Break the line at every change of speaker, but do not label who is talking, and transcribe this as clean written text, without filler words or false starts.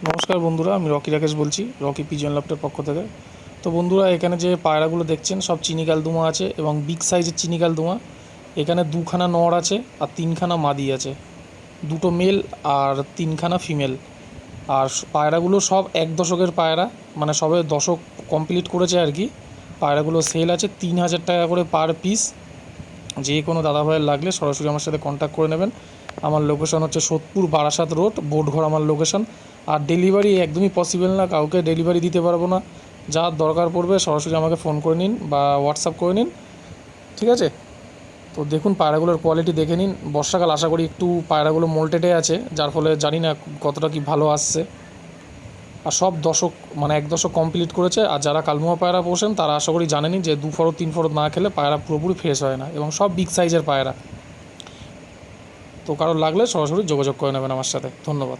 নমস্কার বন্ধুরা, আমি রকি রাকেশ বলছি, রকি পিজন লফটের পক্ষ থেকে। তো বন্ধুরা, এখানে যে পায়রাগুলো দেখছেন সব চিনি কালদুমা আছে এবং বিগ সাইজের চিনি কালদুমা। এখানে দুখানা নর আছে আর তিনখানা মাদি আছে, দুটো মেল আর তিনখানা ফিমেল। আর পায়রাগুলো সব 1 দশকের পায়রা, মানে সবে দশক কমপ্লিট করেছে আর কি। পায়রাগুলো সেল আছে 3,000 টাকা করে পার পিস। যে কোনো দাদাভাইয়ের লাগলে সরাসরি আমার সাথে কন্ট্যাক্ট করে নেবেন। আমার লোকেশন হচ্ছে সোদপুর বারাসাত রোড, বোটঘর আমার লোকেশন। আর ডেলিভারি একদমই পসিবল না, কাউকে ডেলিভারি দিতে পারবো না। যার দরকার পড়বে সরাসরি আমাকে ফোন করে নিন বা হোয়াটসঅ্যাপ করে নিন, ঠিক আছে? তো দেখুন, পায়রাগুলোর কোয়ালিটি দেখে নিন। বর্ষাকাল, আশা করি একটু পায়রাগুলো মোল্টেডে আছে, যার ফলে জানি না কতটা কি ভালো আসছে। আর সব দশক, মানে 1 দশক কমপ্লিট করেছে। আর যারা কালদুমা পায়রা পোষেন তারা আশা করি জানেনই যে 2 ফরদ 3 ফরদ না খেলে পায়রা পুরোপুরি ফ্রেশ হয় না, এবং সব বিগ সাইজের পায়রা। তো কারোর লাগলে সরাসরি যোগাযোগ করে নেবেন আমার সাথে। ধন্যবাদ।